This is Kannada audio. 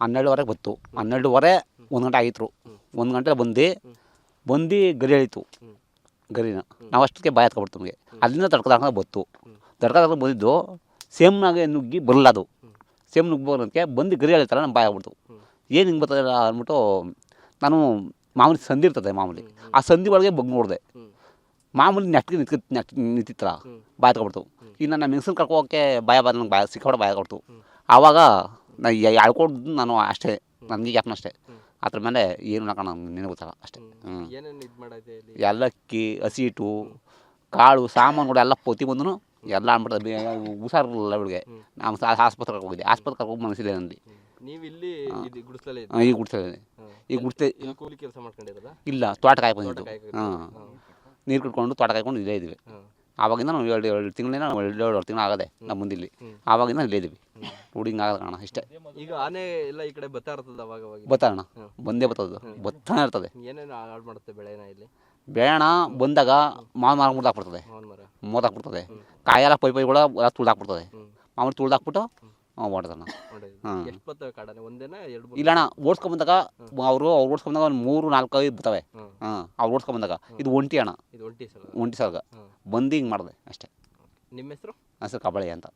12:30 ಬತ್ತು. 12:30 1 ಗಂಟೆ ಆಗಿತ್ತು. 1 ಗಂಟೆ ಬಂದು ಗರಿ ಎಳೀತು. ಗರಿನ ನಾವು ಅಷ್ಟಕ್ಕೆ ಬಾಯಿ ಹತ್ಕೊಬಿಡ್ತು ನಮಗೆ. ಅಲ್ಲಿಂದ ತಡ್ಕೊದಾಕ ಬತ್ತು. ತಡ್ಕೊದಾಕ ಬಂದಿದ್ದು ಸೇಮ್ನಾಗೆ ನುಗ್ಗಿ ಬರಲ್ಲ ಅದು. ಸೇಮ್ ನುಗ್ಗೋದಕ್ಕೆ ಬಂದು ಗರಿ ಎಳಿತಾರೆ, ನಮ್ಮ ಬಾಯಿ ಆಗ್ಬಿಡ್ತು. ಏನು ಹಿಂಗೆ ಬರ್ತದೆ ಅಂದ್ಬಿಟ್ಟು ನಾನು ಮಾಮೂಲಿ ಸಂಧಿ ಇರ್ತದೆ ಮಾಮೂಲಿ, ಆ ಸಂಧಿ ಒಳಗೆ ಬಗ್ಗೆ ನೋಡಿದೆ. ಮಾಮೂಲಿ ನೆಟ್ಟಿಗೆ ನಿಂತಿತ್ತರ ಬಾಯಿ ಹತ್ಕೊಬಿಡ್ತು. ಇನ್ನು ನಮ್ಮ ಮೆಣಸಿನ ಕರ್ಕೋಕ್ಕೆ ನಂಗೆ ಬಾಯ ಸಿಕ್ಕಾಬಿಟ್ಟು ಬಾಯಿ ಆಗ್ಬಿಡ್ತು. ಆವಾಗ ನಾನು ಎಳ್ಕೊಂಡು ನಾನು ಅಷ್ಟೇ, ನನಗೆ ಯಾಕನ ಅಷ್ಟೇ. ಅದ್ರ ಮೇಲೆ ಏನು ಹಾಕೋಣ ನಿನಗೆ ಗೊತ್ತಲ್ಲ ಅಷ್ಟೇ. ಏಲಕ್ಕಿ, ಹಸಿ ಹಿಟ್ಟು, ಕಾಳು, ಸಾಮಾನುಗಳು ಎಲ್ಲ ಪ್ರತಿಯೊಂದೂ ಎಲ್ಲ ಅಂದ್ಬಿಡ್ತದೆ. ಹುಷಾರಿರಲಿಲ್ಲ ಇವಳಿಗೆ. ನಾವು ಆಸ್ಪತ್ರೆಗೆ ಹೋಗಿದ್ದೆ. ಆಸ್ಪತ್ರೆಗೆ ಹೋಗಿ ಮನಸ್ಸಿದೆ ನನಗೆ. ಈಗ ಇಲ್ಲ, ತೋಟ ಕಾಯಿ ಬಂದಿದ್ದು. ನೀರು ಕುಡ್ಕೊಂಡು ತೋಟ ಕಾಯ್ಕೊಂಡು ಇಲ್ಲೇ ಇದ್ವಿ. ಆವಾಗಿಂದ ನಾವು 2 ತಿಂಗಳಿಂದ 2 ತಿಂಗಳು ಆಗದೆ ನಮ್ಮ ಮುಂದಿಲ್ಲಿ. ಆವಾಗಿಂದ ಇಲ್ಲೇ ಇದ್ವಿ. ರೂಢಿಂಗ್ ಆಗದ ಕಾರಣ ಇಷ್ಟೇ. ಈಗ ಆನೆ ಎಲ್ಲ ಈ ಕಡೆ ಬರ್ತಾ ಇರ್ತದೆ, ಬತ್ತಣ್ಣ ಬಂದೇ ಬರ್ತದೆ, ಬತ್ತಾನೆ ಇರ್ತದೆ. ಏನೇನು ಹಾಳು ಮಾಡುತ್ತೆ ಬೆಳೆನ ಇಲ್ಲಿ? ಬೇಡ ಬಂದಾಗ ಮಾವಿನ ಮರ ಮುರಿದಾಕ್ಬಿಡ್ತದೆ, ಮೋದಾಕ್ಬಿಡ್ತದೆ. ಕಾಯೆಲ್ಲ ಪೈಗಳು ಎಲ್ಲ ತುಳ್ದಾಕ್ಬಿಡ್ತದೆ. ಮಾಮೂಲಿ ತುಳ್ದಾಕ್ಬಿಟ್ಟು ಓಡ್ತಾನ. ಇಲ್ಲಣ್ಣ ಓಡಿಸ್ಕೊಂಬಂದಾಗ ಅವ್ರು ಓಡಿಸ್ಕೊಂಬಂದಾಗ ಒಂದು 3-4 ಬರ್ತವೆ. ಅವ್ರು ಓಡಿಸ್ಕೊಂಬಂದಾಗ ಇದು ಒಂಟಿ ಅಣ್ಣ, ಒಂಟಿ ಸಲ್ಗ ಬಂದು ಹಿಂಗೆ ಮಾಡಿದೆ ಅಷ್ಟೇ. ನಿಮ್ಮ ಹೆಸರು? ಹೆಸರು ಕಬಳೆ ಅಂತ.